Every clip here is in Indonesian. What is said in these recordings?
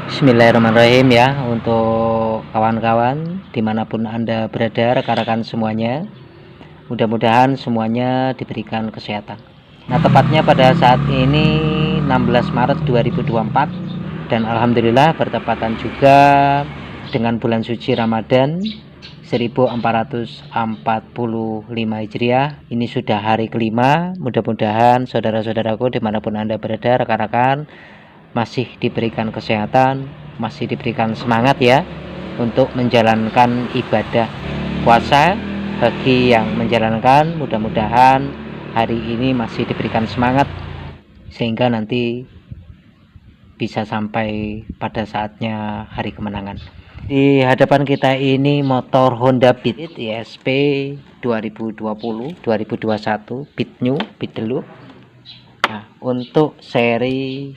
Bismillahirrahmanirrahim ya, untuk kawan-kawan dimanapun Anda berada, rekan-rekan semuanya, mudah-mudahan semuanya diberikan kesehatan. Nah, tepatnya pada saat ini 16 Maret 2024 dan Alhamdulillah bertepatan juga dengan bulan suci Ramadan 1445 Hijriah. Ini sudah hari kelima. Mudah-mudahan saudara-saudaraku dimanapun Anda berada, rekan-rekan, masih diberikan kesehatan, masih diberikan semangat ya untuk menjalankan ibadah puasa. Bagi yang menjalankan, mudah-mudahan hari ini masih diberikan semangat sehingga nanti bisa sampai pada saatnya hari kemenangan. Di hadapan kita ini motor Honda Beat ISP 2020-2021 Beat New, Beat Deluxe. Nah, untuk seri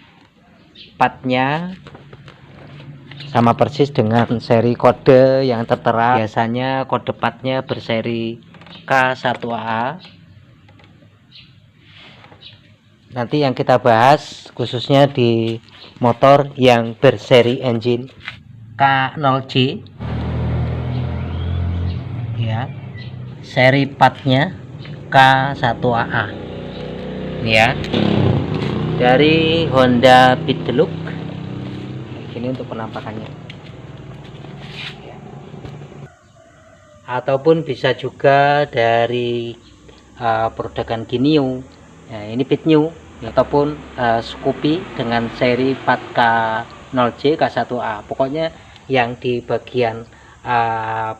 partnya sama persis dengan seri kode yang tertera. Biasanya kode partnya berseri K1AA. Nanti yang kita bahas khususnya di motor yang berseri engine K0C ya, seri partnya K1AA ini ya, dari Honda Beat Deluxe. Ini untuk penampakannya, ataupun bisa juga dari produkan Ginyu. Nah, ini Beat New ataupun Scoopy dengan seri 4K0C K1A. Pokoknya yang di bagian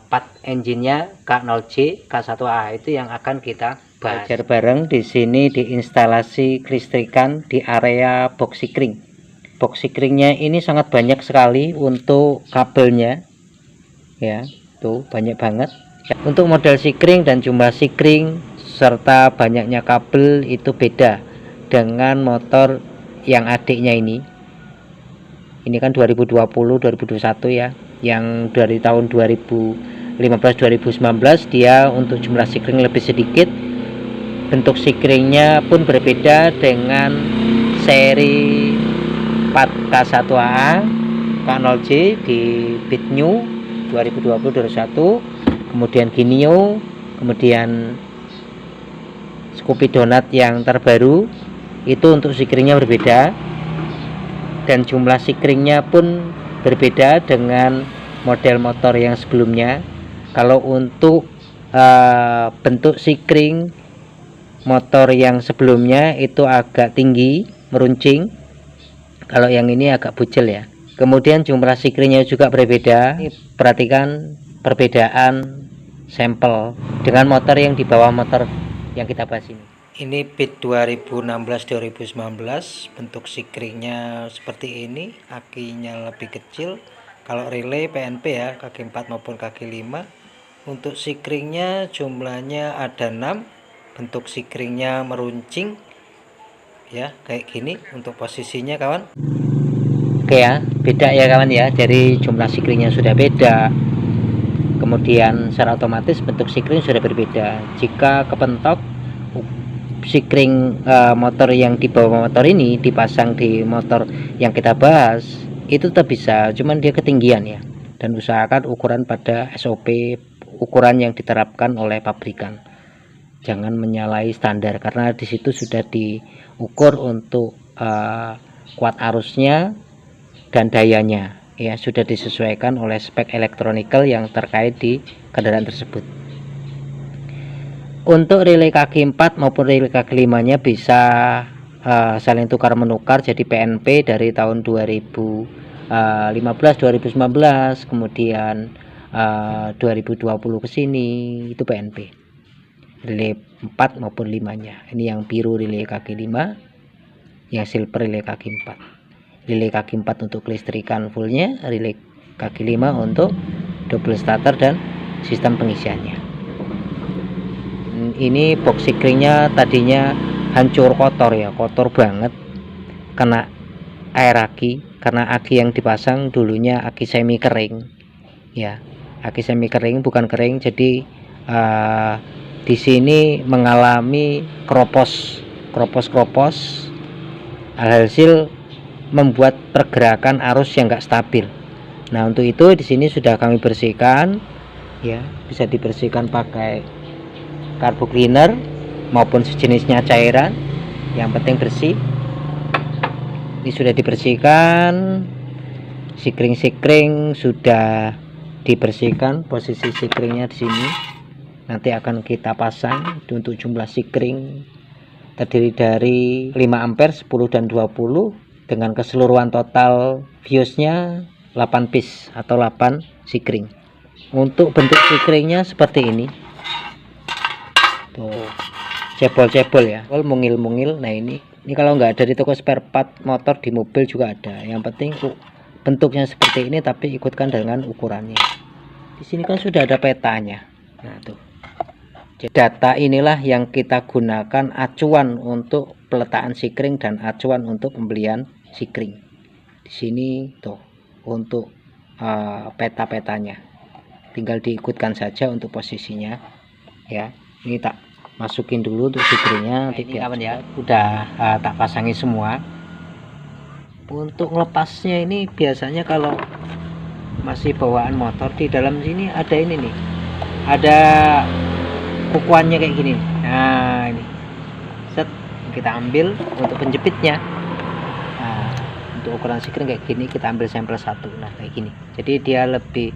part engine-nya K0C K1A itu yang akan kita belajar bareng di sini di instalasi kelistrikan di area box sikring. Box sikringnya ini sangat banyak sekali untuk kabelnya ya, tuh banyak banget. Untuk model sikring dan jumlah sikring serta banyaknya kabel itu beda dengan motor yang adiknya ini. Ini kan 2020 2021 ya, yang dari tahun 2015 2019 dia untuk jumlah sikring lebih sedikit. Bentuk sikringnya pun berbeda dengan seri 4K1AA K0C di Beat New 2020-2021, kemudian Ginyu, kemudian Scoopy Donut yang terbaru. Itu untuk sikringnya berbeda dan jumlah sikringnya pun berbeda dengan model motor yang sebelumnya. Kalau untuk bentuk sikring motor yang sebelumnya itu agak tinggi meruncing, kalau yang ini agak bucel ya. Kemudian jumlah sikringnya juga berbeda. Perhatikan perbedaan sampel dengan motor yang di bawah motor yang kita bahas ini. Ini Beat 2016-2019, bentuk sikringnya seperti ini, akinya lebih kecil. Kalau relay PNP ya, kaki 4 maupun kaki 5. Untuk sikringnya jumlahnya ada 6, bentuk sikringnya meruncing ya, kayak gini untuk posisinya kawan. Oke ya, beda ya kawan ya, jadi jumlah sikringnya sudah beda, kemudian secara otomatis bentuk sikring sudah berbeda. Jika kepentok sikring motor yang di bawah motor ini dipasang di motor yang kita bahas, itu tetap bisa, cuman dia ketinggian ya. Dan usahakan ukuran pada SOP, ukuran yang diterapkan oleh pabrikan, jangan menyalahi standar, karena di situ sudah diukur untuk kuat arusnya dan dayanya ya, sudah disesuaikan oleh spek elektronikal yang terkait di kendaraan tersebut. Untuk relay kaki 4 maupun relay kaki 5 nya bisa saling tukar menukar jadi PNP dari tahun 2015 2019, kemudian 2020 ke sini itu PNP relay 4 maupun 5 nya. Ini yang biru relay kaki 5, yang silver relay kaki 4. Relay kaki 4 untuk kelistrikan fullnya, relay kaki 5 untuk double starter dan sistem pengisiannya. Ini box sikringnya tadinya hancur kotor ya, kotor banget, kena air aki, karena aki yang dipasang dulunya aki semi kering ya, aki semi kering bukan kering, jadi di sini mengalami kropos. Alhasil membuat pergerakan arus yang enggak stabil. Nah, untuk itu di sini sudah kami bersihkan ya, bisa dibersihkan pakai carbo cleaner maupun sejenisnya cairan, yang penting bersih. Ini sudah dibersihkan, sikring sudah dibersihkan, posisi sikringnya di sini. Nanti akan kita pasang. Untuk jumlah sikring terdiri dari 5 ampere, 10 dan 20 dengan keseluruhan total fuse-nya 8 piece atau 8 sikring. Untuk bentuk sikringnya seperti ini. Tuh, cebol-cebol ya, mungil-mungil. Nah, ini kalau nggak ada di toko spare part motor, di mobil juga ada. Yang penting bentuknya seperti ini, tapi ikutkan dengan ukurannya. Di sini kan sudah ada petanya. Nah, tuh. Data inilah yang kita gunakan acuan untuk peletakan sikring dan acuan untuk pembelian sikring. Di sini tuh untuk peta-petanya. Tinggal diikutkan saja untuk posisinya ya. Ini tak masukin dulu untuk sikringnya. Nanti kawan ya, udah tak pasangi semua. Untuk melepasnya ini biasanya kalau masih bawaan motor, di dalam sini ada ini nih, ada kukuannya kayak gini. Nah, ini set, kita ambil untuk penjepitnya. Nah, untuk ukuran sikring kayak gini kita ambil sampel 1. Nah, kayak gini, jadi dia lebih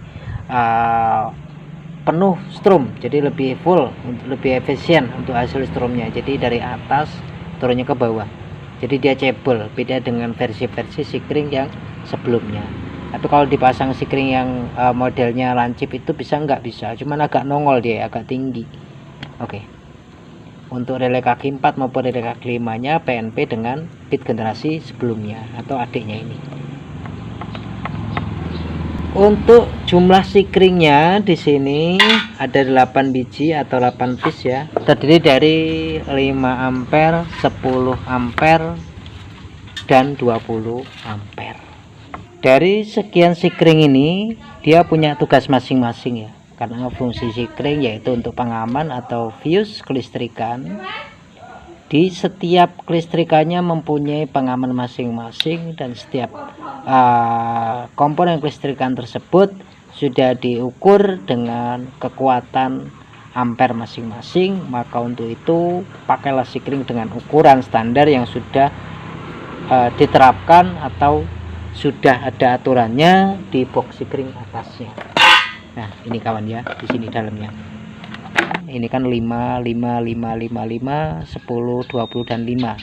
penuh strum, jadi lebih full, lebih efisien untuk hasil strumnya. Jadi dari atas turunnya ke bawah, jadi dia cebol, beda dengan versi-versi sikring yang sebelumnya. Tapi kalau dipasang sikring yang modelnya lancip itu nggak bisa, cuman agak nongol, dia agak tinggi. Oke. Untuk relay kaki 4 maupun relay kaki 5 nya PNP dengan bit generasi sebelumnya atau adiknya ini. Untuk jumlah sikringnya di sini ada 8 biji atau 8 piece ya. Terdiri dari 5 ampere, 10 ampere dan 20 ampere. Dari sekian sikring ini dia punya tugas masing-masing ya. Karena fungsi sikring yaitu untuk pengaman atau fuse kelistrikan. Di setiap kelistrikannya mempunyai pengaman masing-masing, dan setiap komponen kelistrikan tersebut sudah diukur dengan kekuatan ampere masing-masing. Maka untuk itu pakailah sikring dengan ukuran standar yang sudah diterapkan atau sudah ada aturannya di box sikring atasnya. Nah, ini kawan ya, di sini dalamnya. Ini kan 5, 5, 5, 5, 5, 10, 20 dan 5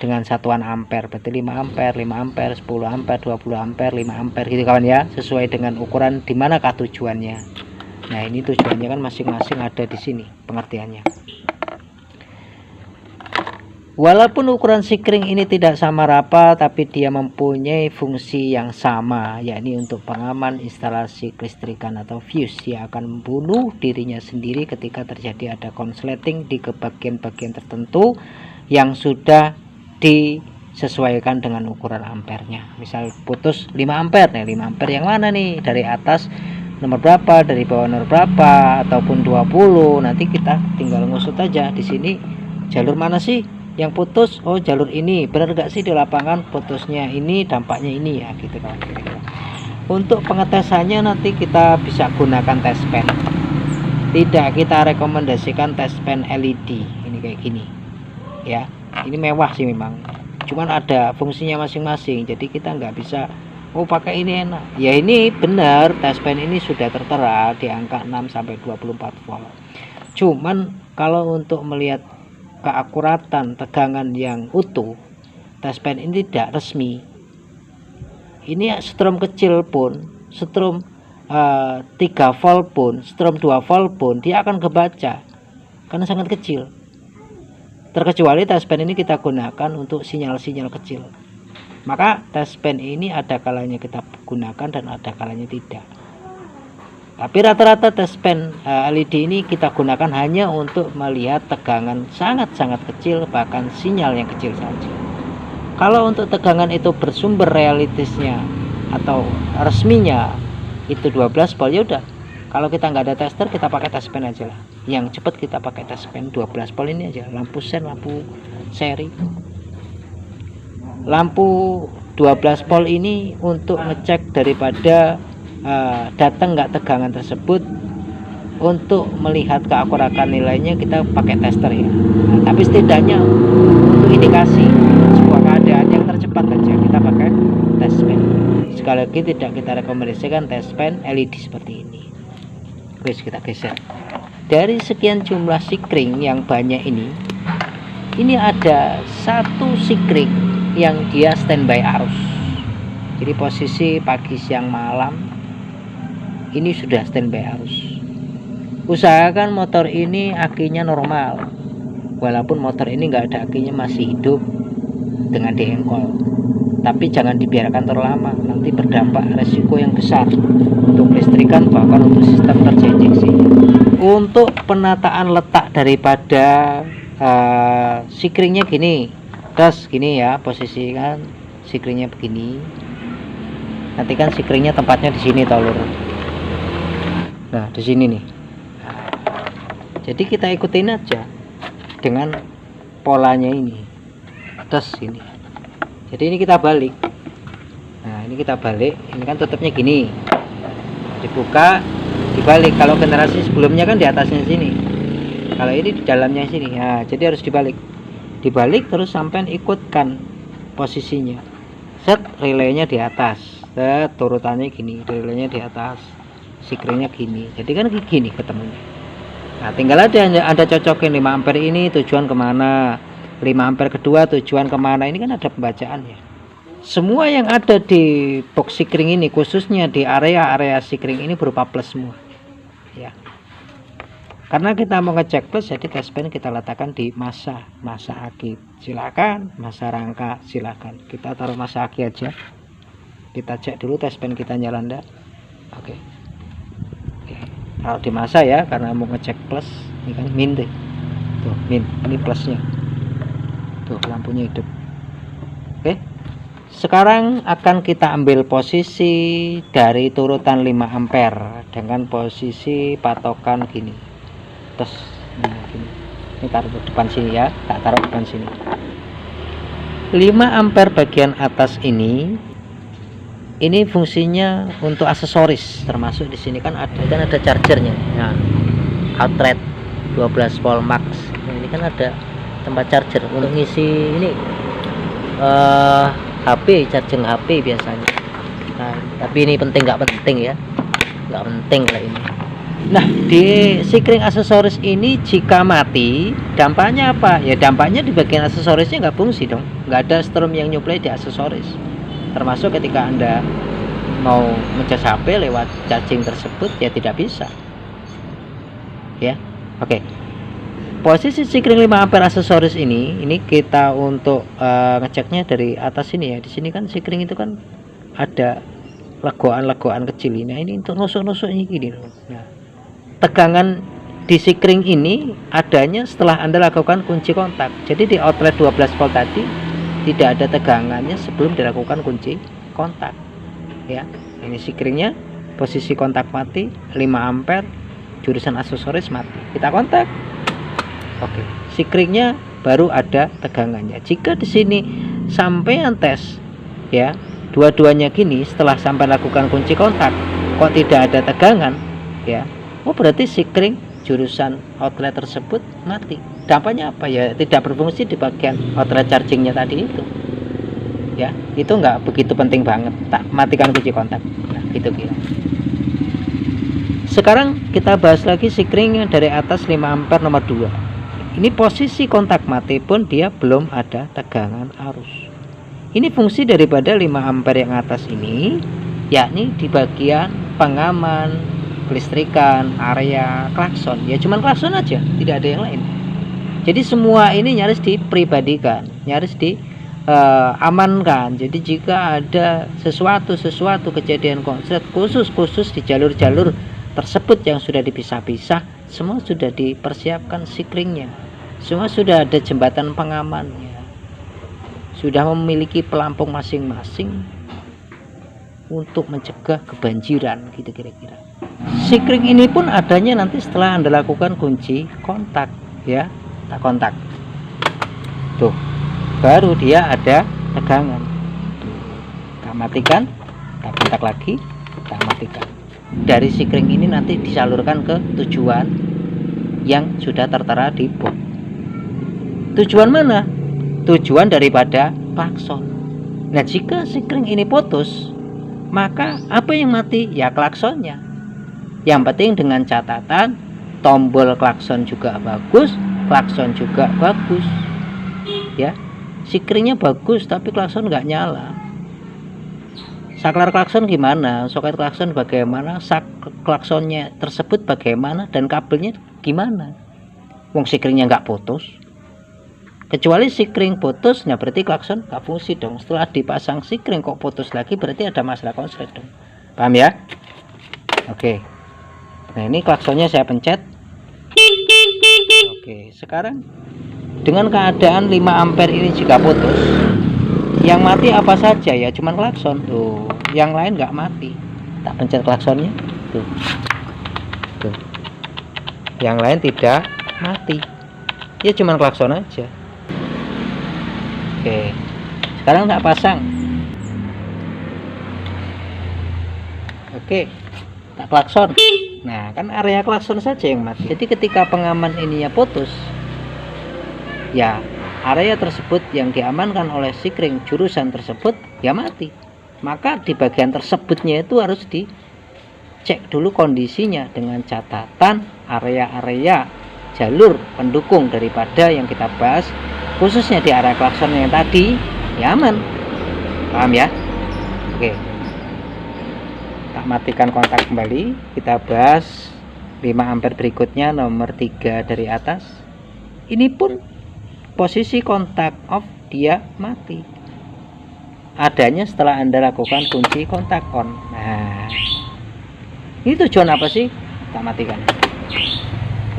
dengan satuan ampere. Berarti 5 ampere, 5 ampere, 10 ampere, 20 ampere, 5 ampere gitu kawan ya, sesuai dengan ukuran di manakah tujuannya. Nah, ini tujuannya kan masing-masing ada di sini pengertiannya. Walaupun ukuran sikring ini tidak sama rapa, tapi dia mempunyai fungsi yang sama, yakni untuk pengaman instalasi kelistrikan atau fuse yang akan membunuh dirinya sendiri ketika terjadi ada konsleting di bagian-bagian tertentu yang sudah disesuaikan dengan ukuran ampernya. Misal putus 5 ampere, nah 5 ampere yang mana nih? Dari atas nomor berapa, dari bawah nomor berapa, ataupun 20. Nanti kita tinggal ngusut aja di sini jalur mana sih yang putus. Oh, jalur ini. Benar gak sih di lapangan putusnya ini, dampaknya ini ya, gitu kan. Untuk pengetesannya nanti kita bisa gunakan test pen. Tidak kita rekomendasikan test pen LED. Ini kayak gini ya, ini mewah sih memang, cuman ada fungsinya masing-masing. Jadi kita nggak bisa pakai ini enak ya. Ini benar, test pen ini sudah tertera di angka 6 sampai 24 volt. Cuman kalau untuk melihat keakuratan tegangan yang utuh, test pen ini tidak resmi. Ini strom kecil pun, strom 3 volt pun, strom 2 volt pun dia akan kebaca karena sangat kecil. Terkecuali test pen ini kita gunakan untuk sinyal-sinyal kecil. Maka test pen ini ada kalanya kita gunakan dan ada kalanya tidak. Tapi rata-rata test pen LED ini kita gunakan hanya untuk melihat tegangan sangat-sangat kecil, bahkan sinyal yang kecil saja. Kalau untuk tegangan itu bersumber realitasnya atau resminya itu 12 volt, ya udah. Kalau kita nggak ada tester, kita pakai test pen aja lah. Yang cepat kita pakai test pen 12 volt ini aja, lampu sen, lampu seri. Lampu 12 volt ini untuk ngecek daripada datang nggak tegangan tersebut. Untuk melihat keakuratan nilainya kita pakai tester ya. Nah, tapi setidaknya untuk indikasi sebuah keadaan yang tercepat aja kita pakai test pen. Sekali lagi tidak kita rekomendasikan test pen LED seperti ini. Oke, kita geser. Dari sekian jumlah sikring yang banyak ini ada satu sikring yang dia standby arus. Jadi posisi pagi, siang, malam ini sudah standby arus. Usahakan motor ini akinya normal, walaupun motor ini nggak ada akinya, masih hidup dengan diengkol. Tapi jangan dibiarkan terlalu lama, nanti berdampak resiko yang besar untuk listrikan, bahkan untuk sistem terjejiksi. Untuk penataan letak daripada sikringnya gini, terus gini ya, posisi kan sikringnya begini. Nanti kan sikringnya tempatnya di sini tolur. Nah di sini nih. Jadi kita ikutin aja dengan polanya ini, terus ini. Jadi ini kita balik. Nah ini kita balik, ini kan tutupnya gini, dibuka, dibalik. Kalau generasi sebelumnya kan di atasnya sini, kalau ini di dalamnya sini. Nah jadi harus dibalik terus sampai ikutkan posisinya. Set, relaynya di atas, set, turutannya gini, relaynya di atas, sikringnya gini. Jadi kan gini ketemunya. Nah tinggal ada cocokin 5 ampere ini tujuan kemana, 5 ampere kedua tujuan kemana. Ini kan ada pembacaannya. Semua yang ada di box sikring ini, khususnya di area sikring ini berupa plus semua ya. Karena kita mau ngecek plus, jadi test pen kita letakkan di masa aki. Silakan, masa rangka silakan. Kita taruh masa aki aja. Kita cek dulu test pen kita nyala enggak. Oke. Kalau di masa ya, karena mau ngecek plus. Ini kan min deh. Tuh min, ini plusnya. Tuh lampunya hidup. Oke. Sekarang akan kita ambil posisi dari turutan 5 ampere dengan posisi patokan gini. Terus gini. Ini taruh depan sini ya, tak taruh depan sini. 5 ampere bagian atas ini fungsinya untuk aksesoris, termasuk di sini kan ada chargernya. Nah, outlet 12 volt max. Nah, ini kan ada tempat charger untuk ngisi ini HP, charging HP biasanya. Nah, tapi ini penting nggak penting ya, nggak penting lah ini. Nah di sikring aksesoris ini jika mati dampaknya apa ya? Dampaknya di bagian aksesorisnya nggak fungsi dong, nggak ada strom yang nyuplai di aksesoris. Termasuk ketika Anda mau ngecas HP lewat charging tersebut ya tidak bisa ya. Oke. Posisi sikring 5 ampere aksesoris ini kita untuk ngeceknya dari atas sini ya. Di sini kan sikring itu kan ada legoan kecil ini. Nah, ini untuk nusuk-nusuknya gini loh. Nah, tegangan di sikring ini adanya setelah Anda lakukan kunci kontak. Jadi di outlet 12 volt tadi tidak ada tegangannya sebelum dilakukan kunci kontak ya. Ini sikringnya posisi kontak mati 5 ampere, jurusan aksesoris mati. Kita kontak. Oke, sikringnya baru ada tegangannya. Jika di sini sampean tes ya, dua-duanya gini, setelah sampai lakukan kunci kontak kok tidak ada tegangan ya, oh berarti sikring jurusan outlet tersebut mati. Dampaknya apa ya? Tidak berfungsi di bagian outlet chargingnya tadi itu ya. Itu nggak begitu penting banget, tak matikan kunci kontak. Nah gitu kira. Sekarang kita bahas lagi sikring dari atas 5 ampere nomor 2. Ini posisi kontak mati pun dia belum ada tegangan arus. Ini fungsi daripada 5 ampere yang atas ini, yakni di bagian pengaman, kelistrikan, area klakson. Ya cuman klakson aja, tidak ada yang lain. Jadi semua ini nyaris dipribadikan, nyaris diamankan. Jadi jika ada sesuatu kejadian konkret khusus di jalur-jalur tersebut yang sudah dipisah-pisah, semua sudah dipersiapkan sikringnya, semua sudah ada jembatan pengamannya, sudah memiliki pelampung masing-masing untuk mencegah kebanjiran gitu kira-kira. Sikring ini pun adanya nanti setelah Anda lakukan kunci kontak ya. Tak kontak tuh baru dia ada tegangan. matikan, tak kontak lagi, tak matikan. Dari sikring ini nanti disalurkan ke tujuan yang sudah tertera di box. Tujuan mana? Tujuan daripada klakson. Nah, jika sikring ini putus, maka apa yang mati? Ya klaksonnya. Yang penting dengan catatan tombol klakson juga bagus, klakson juga bagus. Ya, sikringnya bagus tapi klakson nggak nyala. Saklar klakson gimana, soket klakson bagaimana, klaksonnya tersebut bagaimana, dan kabelnya gimana. Wong sikringnya nggak putus. Kecuali sikring putus, nah berarti klakson nggak fungsi dong. Setelah dipasang sikring kok putus lagi, berarti ada masalah konslet dong. Paham ya? Oke. Nah, ini klaksonnya saya pencet. Oke, sekarang dengan keadaan 5 ampere ini jika putus, yang mati apa saja ya, cuman klakson tuh, yang lain nggak mati. Tak pencet klaksonnya tuh. Tuh, yang lain tidak mati, ya cuman klakson aja. Oke, sekarang tak pasang. Oke, tak klakson. Nah, kan area klakson saja yang mati. Jadi ketika pengaman ininya putus, ya area tersebut yang diamankan oleh sikring jurusan tersebut ya mati. Maka di bagian tersebutnya itu harus dicek dulu kondisinya dengan catatan area-area jalur pendukung daripada yang kita bahas, khususnya di area klakson yang tadi ya aman. Paham ya? Oke, tak matikan kontak kembali. Kita bahas 5 ampere berikutnya, nomor 3 dari atas. Ini pun posisi kontak off dia mati. Adanya setelah Anda lakukan kunci kontak on. Nah, ini tujuan apa sih? Tak matikan.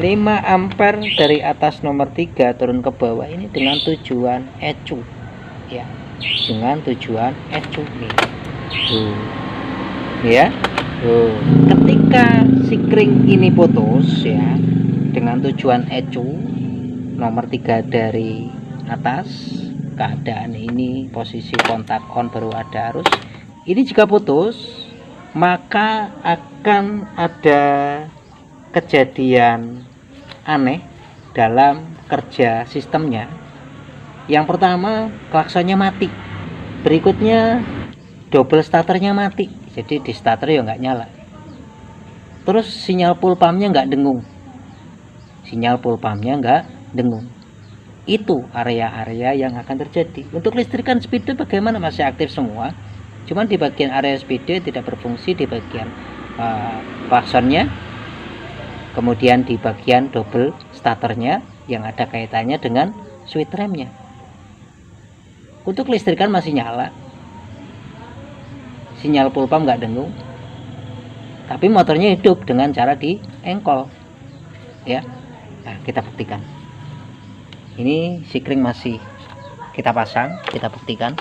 5 ampere dari atas nomor 3 turun ke bawah ini dengan tujuan ECU. Ya, dengan tujuan ECU nih. Ya. Ketika sikring ini putus ya, dengan tujuan ECU nomor 3 dari atas, keadaan ini posisi kontak on baru ada arus. Ini jika putus, maka akan ada kejadian aneh dalam kerja sistemnya. Yang pertama, klaksonnya mati. Berikutnya, double starternya mati. Jadi di starter ya nggak nyala. Terus sinyal full pumpnya nggak dengung. Sinyal full pumpnya nggak dengung. Itu area-area yang akan terjadi. Untuk listrikan speedo bagaimana, masih aktif semua, cuman di bagian area speedo tidak berfungsi di bagian klaksonnya, kemudian di bagian double starternya yang ada kaitannya dengan switch remnya. Untuk listrikan masih nyala, sinyal full pump nggak dengung, tapi motornya hidup dengan cara di engkol ya. Nah, kita buktikan. Ini sikring masih kita pasang, kita buktikan.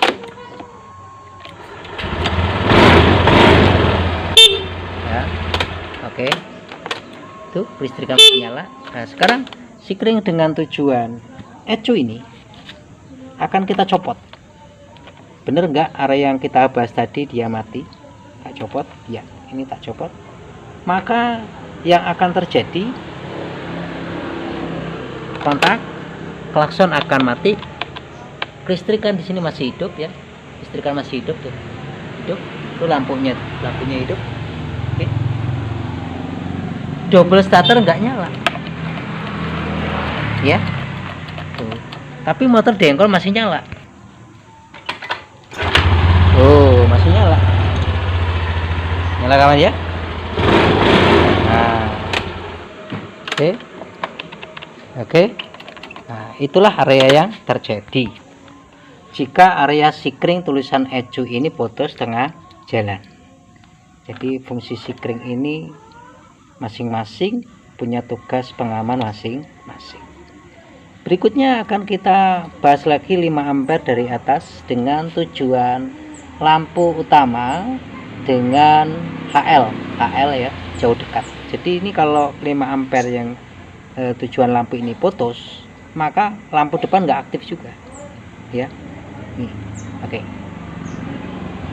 Ya, oke. Tuh listrikan masih nyala. Nah, sekarang sikring dengan tujuan ECU ini akan kita copot. Bener nggak area yang kita bahas tadi dia mati? Tak copot? Ya, ini tak copot. Maka yang akan terjadi, kontak klakson akan mati. Listrikan di sini masih hidup ya. Listrikan masih hidup tuh. Hidup. Tuh lampunya hidup. Oke. Double starter nggak nyala. Ya. Tuh. Tapi motor dengkol masih nyala. Oh, masih nyala. Nyala kawan ya? Nah. Oke. Oke. Nah, itulah area yang terjadi jika area sikring tulisan ECU ini putus tengah jalan. Jadi fungsi sikring ini masing-masing punya tugas pengaman masing-masing. Berikutnya akan kita bahas lagi 5 ampere dari atas dengan tujuan lampu utama dengan HL ya, jauh dekat. Jadi ini kalau 5 ampere yang tujuan lampu ini putus, maka lampu depan nggak aktif juga ya. Nih, oke.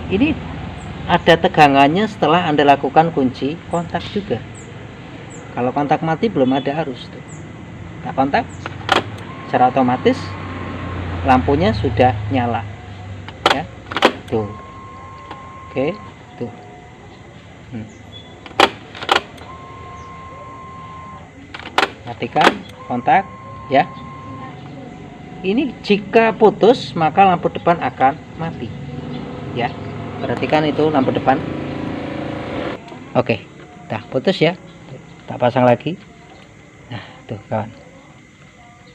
Ini ada tegangannya setelah Anda lakukan kunci kontak juga. Kalau kontak mati belum ada arus tuh. Nah, kontak secara otomatis lampunya sudah nyala ya, tuh. Oke, tuh. Matikan kontak ya. Ini jika putus maka lampu depan akan mati ya. Perhatikan itu lampu depan. Oke, dah putus ya. Tak pasang lagi. Nah, tuh kawan.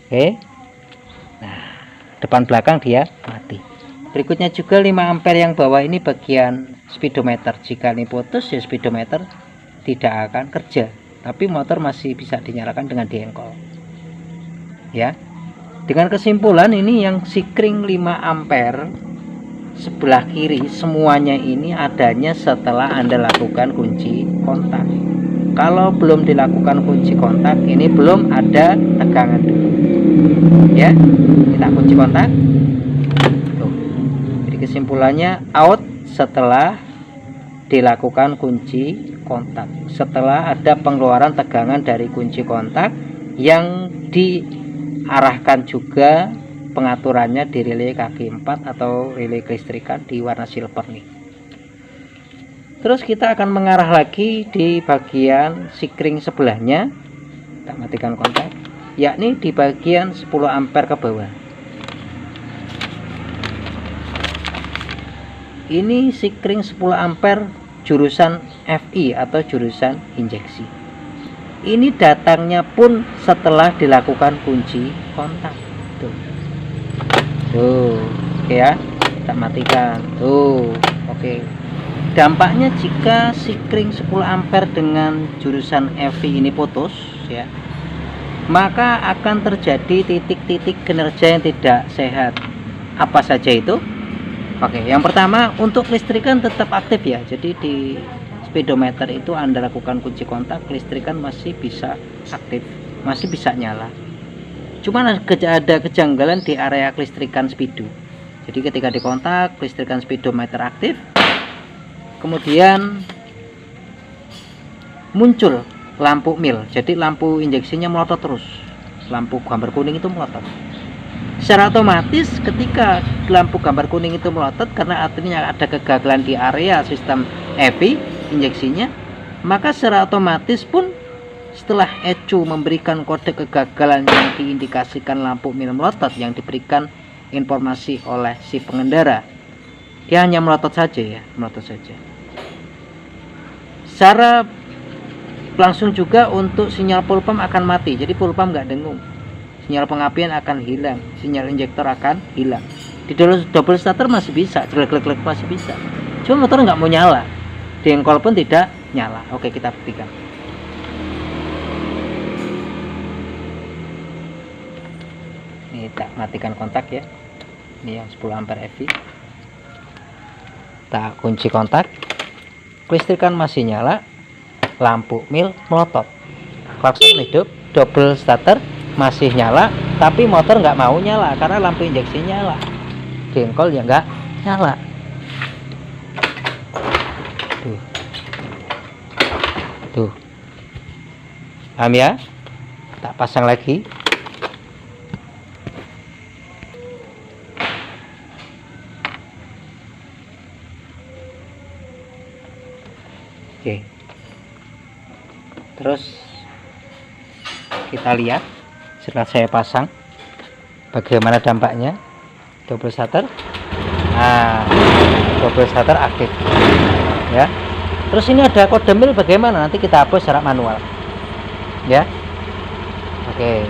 Oke. Nah, depan belakang dia mati. Berikutnya juga 5 ampere yang bawah ini bagian speedometer. Jika ini putus ya speedometer tidak akan kerja, tapi motor masih bisa dinyalakan dengan diengkol. Ya. Dengan kesimpulan ini yang sikring 5 ampere sebelah kiri semuanya ini adanya setelah Anda lakukan kunci kontak. Kalau belum dilakukan kunci kontak, ini belum ada tegangan dulu ya. Kita kunci kontak tuh. Jadi kesimpulannya out setelah dilakukan kunci kontak, setelah ada pengeluaran tegangan dari kunci kontak yang diarahkan juga pengaturannya di relay kaki 4 atau relay kelistrikan di warna silver nih. Terus kita akan mengarah lagi di bagian sikring sebelahnya. Kita matikan kontak, yakni di bagian 10 ampere ke bawah. Ini sikring 10 ampere jurusan FI atau jurusan injeksi. Ini datangnya pun setelah dilakukan kunci kontak. Tuh. Oke ya. Kita matikan. Tuh. Oke. Dampaknya jika sikring 10 ampere dengan jurusan FI ini putus ya, maka akan terjadi titik-titik kinerja yang tidak sehat. Apa saja itu? Oke, yang pertama untuk listrikan tetap aktif ya. Jadi di speedometer itu Anda lakukan kunci kontak, listrikan masih bisa aktif, masih bisa nyala. Cuman ada kejanggalan di area kelistrikan speedo. Jadi ketika dikontak, listrikan speedometer aktif, kemudian muncul lampu mil, jadi lampu injeksinya melotot terus, lampu gambar kuning itu melotot. Secara otomatis ketika lampu gambar kuning itu melotot karena artinya ada kegagalan di area sistem EV injeksinya, maka secara otomatis pun setelah ECU memberikan kode kegagalan yang diindikasikan lampu mil melotot yang diberikan informasi oleh si pengendara, dia hanya melotot saja ya, melotot saja. Secara langsung juga untuk sinyal full pump akan mati, jadi full pump nggak dengung, sinyal pengapian akan hilang, sinyal injektor akan hilang. Di double starter masih bisa, glek-glek masih bisa, cuma motor nggak mau nyala, diengkol pun tidak nyala. Oke, kita buktikan. Ini tak matikan kontak ya, ini yang 10 ampere EV, tak kunci kontak, kelistrikan masih nyala, lampu mil melotot, klakson hidup, double starter masih nyala, tapi motor nggak mau nyala karena lampu injeksi nyala, jengkol ya nggak nyala. Tuh, paham ya? Tak pasang lagi. Oke, terus kita lihat setelah saya pasang bagaimana dampaknya. Double starter, nah double starter aktif ya. Terus ini ada kode mil, bagaimana nanti kita hapus secara manual ya. Oke,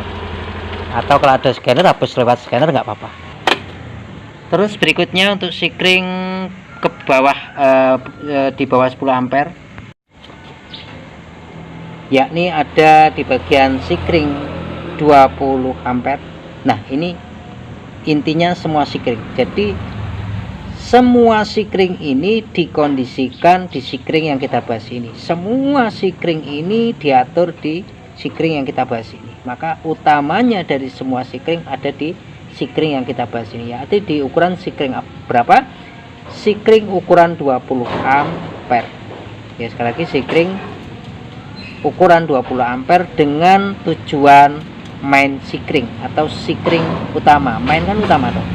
atau kalau ada scanner hapus lewat scanner nggak apa-apa. Terus berikutnya untuk sikring ke bawah di bawah 10 ampere, yakni ada di bagian sikring 20 ampere. Nah, ini intinya semua sikring. Jadi semua sikring ini dikondisikan di sikring yang kita bahas ini. Semua sikring ini diatur di sikring yang kita bahas ini. Maka utamanya dari semua sikring ada di sikring yang kita bahas ini, yaitu di ukuran sikring berapa? sikring ukuran 20 ampere. Ya, sekali lagi sikring ukuran 20 ampere dengan tujuan main sikring atau sikring utama. Main kan utama dong.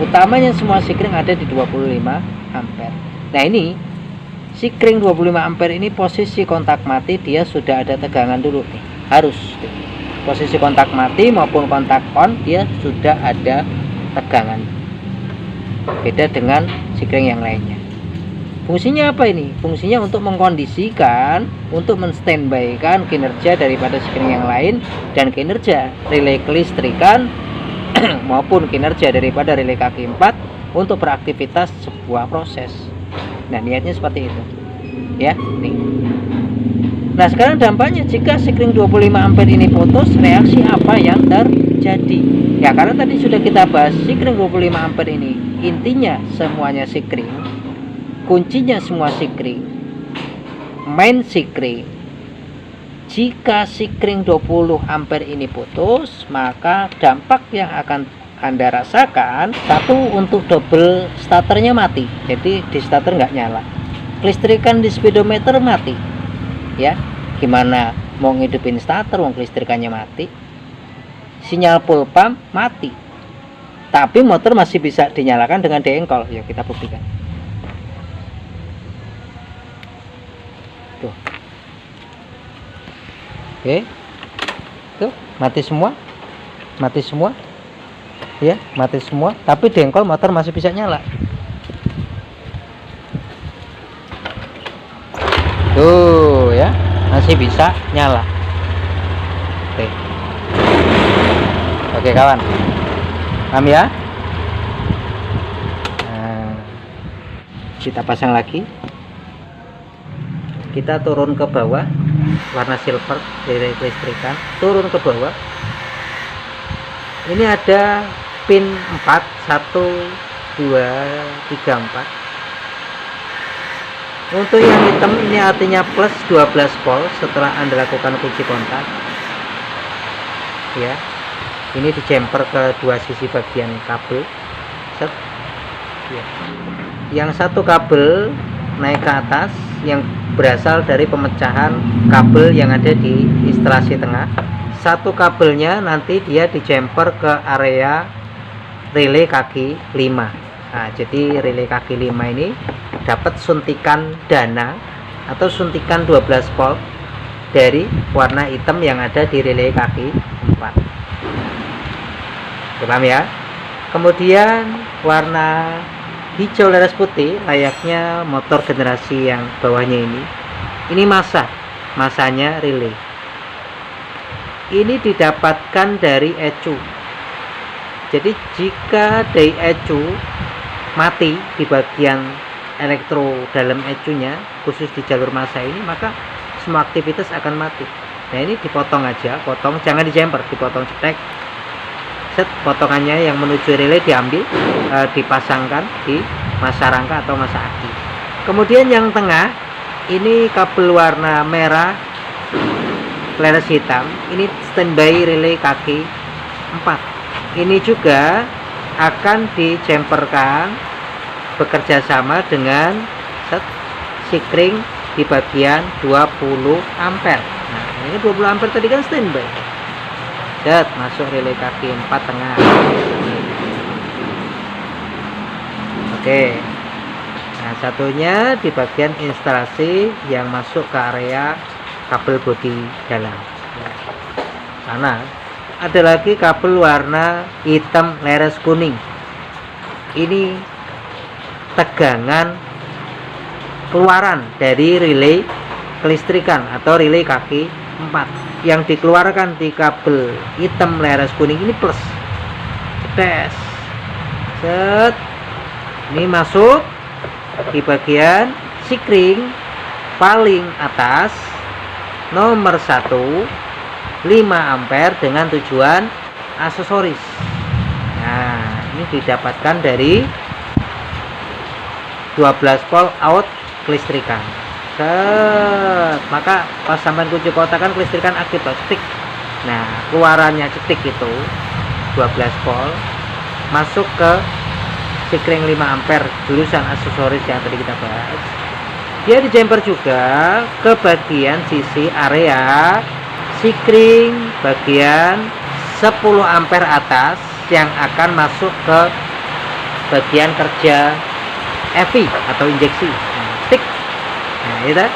Utamanya semua sikring ada di 25 ampere. Nah, ini sikring 25 ampere ini posisi kontak mati dia sudah ada tegangan dulu nih. Harus posisi kontak mati maupun kontak on dia sudah ada tegangan. Beda dengan sikring yang lainnya. Fungsinya apa ini? Fungsinya untuk mengkondisikan, untuk menstandby-kan kinerja daripada sikring yang lain dan kinerja relay kelistrikan maupun kinerja daripada relay kaki 4 untuk beraktivitas sebuah proses. Nah, niatnya seperti itu. Ya, nih. Nah, sekarang dampaknya jika sikring 25 ampere ini putus, reaksi apa yang terjadi? Ya, karena tadi sudah kita bahas sikring 25 ampere ini intinya semuanya sikring. Kuncinya semua sikring, main sikring. Jika sikring 20 ampere ini putus, maka dampak yang akan Anda rasakan, satu, untuk double starternya mati, jadi di starter nggak nyala, kelistrikan di speedometer mati. Ya, gimana mau ngidupin starter wong kelistrikannya mati, sinyal full pump mati, tapi motor masih bisa dinyalakan dengan diengkol. Ya, kita buktikan. Tuh. Oke. Tuh, mati semua. Mati semua. Ya, mati semua, tapi dengkol motor masih bisa nyala. Tuh, ya, masih bisa nyala. Oke. Oke, kawan. Paham ya? Nah, kita pasang lagi. Kita turun ke bawah, warna silver dari kelistrikan, turun ke bawah. Ini ada pin 4, 1 2 3 4. Untuk yang hitam ini artinya plus 12 volt setelah Anda lakukan kunci kontak. Ya, ini dijemper ke dua sisi bagian kabel. Set. Ya. Yang satu kabel naik ke atas yang berasal dari pemecahan kabel yang ada di instalasi tengah. Satu kabelnya nanti dia dijemper ke area relay kaki 5. Nah, jadi relay kaki 5 ini dapat suntikan dana atau suntikan 12 volt dari warna hitam yang ada di relay kaki 4. Paham ya? Kemudian warna hijau laras putih layaknya motor generasi yang bawahnya ini masanya relay. Ini didapatkan dari ECU. Jadi jika dari ECU mati di bagian elektro dalam ECU-nya, khusus di jalur massa ini, maka semua aktivitas akan mati. Nah, ini dipotong aja, potong, jangan dijemper, dipotong cetek. Set, potongannya yang menuju relay diambil, dipasangkan di massa rangka atau massa aki. Kemudian yang tengah ini kabel warna merah laras hitam, ini standby relay kaki 4. Ini juga akan dijemperkan bekerja sama dengan sikring di bagian 20 ampere. Nah, ini 20 ampere tadi kan standby. Set, masuk relay kaki 4 tengah. Oke. Nah, satunya di bagian instalasi yang masuk ke area kabel bodi dalam. Sana ada lagi kabel warna hitam laras kuning. Ini tegangan keluaran dari relay kelistrikan atau relay kaki 4 yang dikeluarkan di kabel hitam laras kuning ini plus. Tes. Set. Ini masuk di bagian sikring paling atas nomor 1 5 ampere dengan tujuan aksesoris. Nah, ini didapatkan dari 12 volt out kelistrikan. Maka pas sampai kunci kotak kan kelistrikan aktif cetik. Nah, keluarannya cetik itu 12 volt masuk ke sikring 5 ampere jurusan aksesoris yang tadi kita bahas, dia dijemper juga ke bagian sisi area sikring bagian 10 ampere atas yang akan masuk ke bagian kerja EV atau injeksi stick. Nah, itu.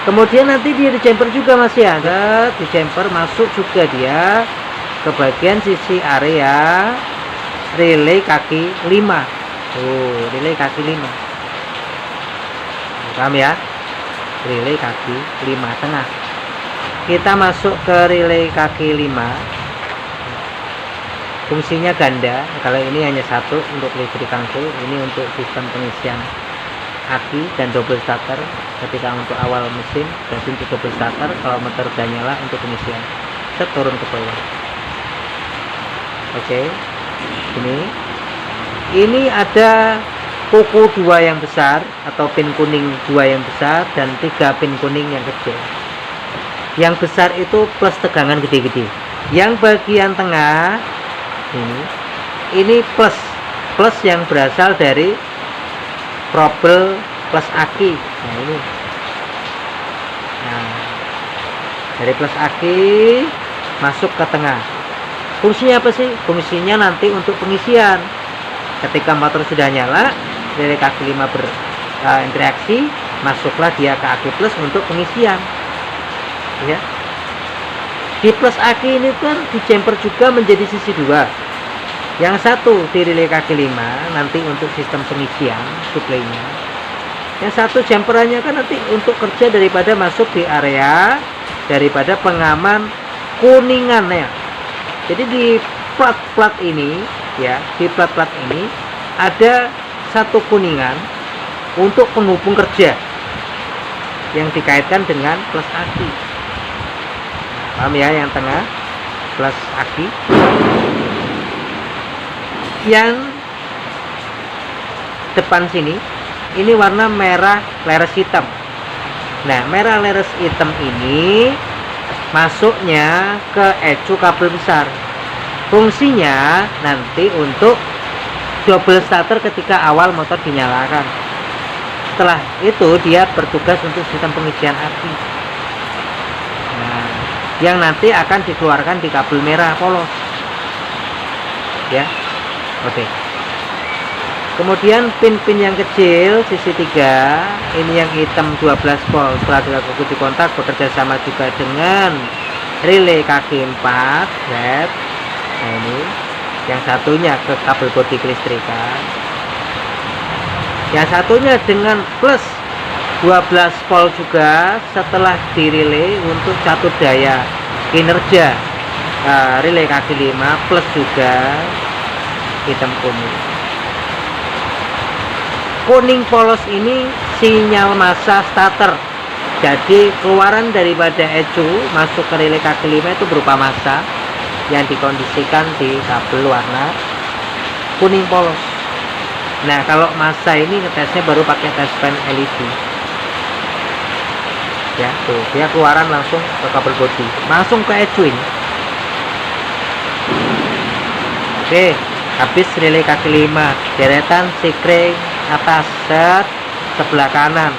Kemudian nanti dia dijemper juga masih ada dijemper masuk juga dia ke bagian sisi area relay kaki 5. Relay kaki 5. Paham ya? Relay kaki 5 tengah. Kita masuk ke relay kaki 5. Fungsinya ganda. Kalau ini hanya satu untuk listrikan full, ini untuk sistem pengisian aki dan double starter ketika untuk awal mesin, dan untuk double starter kalau motor udah nyala untuk pengisian. Set turun ke bawah. Oke. Ini ada kuku 2 yang besar atau pin kuning 2 yang besar dan 3 pin kuning yang kecil. Yang besar itu plus tegangan gede-gede. Yang bagian tengah ini plus yang berasal dari probel plus aki. Nah, ini. Nah, dari plus aki masuk ke tengah. Fungsinya apa sih? Fungsinya nanti untuk pengisian. Ketika motor sudah nyala, relay kaki 5 berinteraksi, masuklah dia ke aki plus untuk pengisian. Ya. Di plus aki ini kan dijemper juga menjadi sisi 2. Yang satu di relay kaki 5 nanti untuk sistem pengisian suplainya. Yang satu jemperannya kan nanti untuk kerja daripada masuk di area daripada pengaman kuningannya. Jadi di plat-plat ini ya, di plat-plat ini ada satu kuningan untuk penghubung kerja yang dikaitkan dengan plus aki. Paham ya, yang tengah plus aki. Yang depan sini ini warna merah leres hitam. Nah, merah leres hitam ini masuknya ke ecu kabel besar. Fungsinya nanti untuk double starter ketika awal motor dinyalakan. Setelah itu dia bertugas untuk sistem pengisian aki. Nah, yang nanti akan dikeluarkan di kabel merah polos. Ya. Oke. Kemudian pin-pin yang kecil sisi 3, ini yang hitam 12 volt setelah dilakukan di kontak bekerja sama juga dengan relay kaki 4 LED. Nah, ini yang satunya ke kabel bodi kelistrikan, yang satunya dengan plus 12 volt juga setelah di relay untuk catur daya kinerja relay kaki 5 plus juga hitam kuning polos ini sinyal massa starter. Jadi keluaran daripada ecu masuk ke relay kaki 5 itu berupa massa yang dikondisikan di kabel warna kuning polos. Nah, kalau massa ini ngetesnya baru pakai tes pen LED. Ya, tuh dia keluaran langsung ke kabel bodi, langsung ke ecu ini. Oke, habis relay kaki 5, deretan sikring atas set sebelah kanan,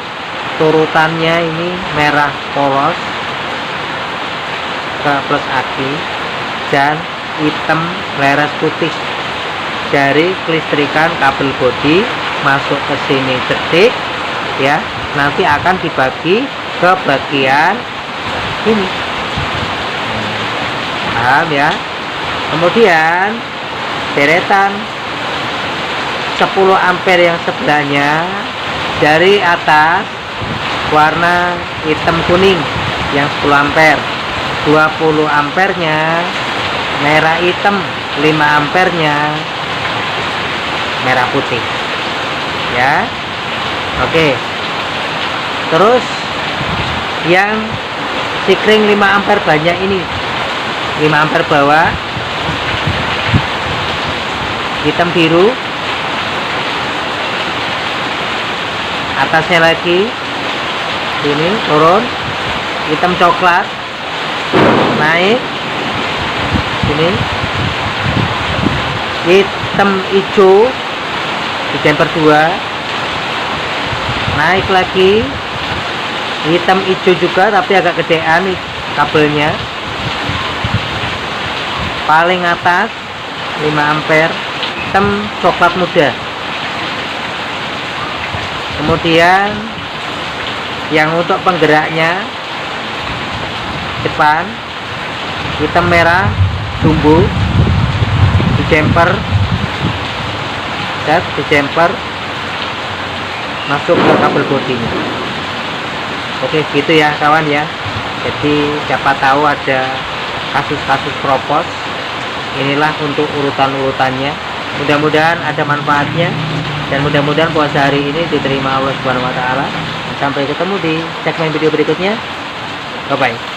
turutannya ini merah polos ke plus aki dan hitam leres putih dari kelistrikan kabel bodi masuk ke sini cetik ya, nanti akan dibagi ke bagian ini. Paham ya? Kemudian deretan 10 ampere yang sebelahnya dari atas warna hitam kuning yang 10 ampere, 20 ampernya merah hitam, 5 ampernya merah putih ya. Oke, terus yang sikring 5 ampere banyak ini, 5 ampere bawah hitam biru, atasnya lagi ini turun hitam coklat, naik ini hitam hijau di jumper 2, naik lagi, hitam hijau juga tapi agak gedean kabelnya, paling atas 5 ampere, hitam coklat muda. Kemudian yang untuk penggeraknya depan hitam merah sumbu di jumper, dan di jumper masuk ke kabel bodinya. Oke, gitu ya kawan ya. Jadi siapa tahu ada kasus-kasus kropos, inilah untuk urutan-urutannya. Mudah-mudahan ada manfaatnya, dan mudah-mudahan puasa hari ini diterima Allah Subhanahu wa taala. Sampai ketemu di segmen video berikutnya. Bye bye.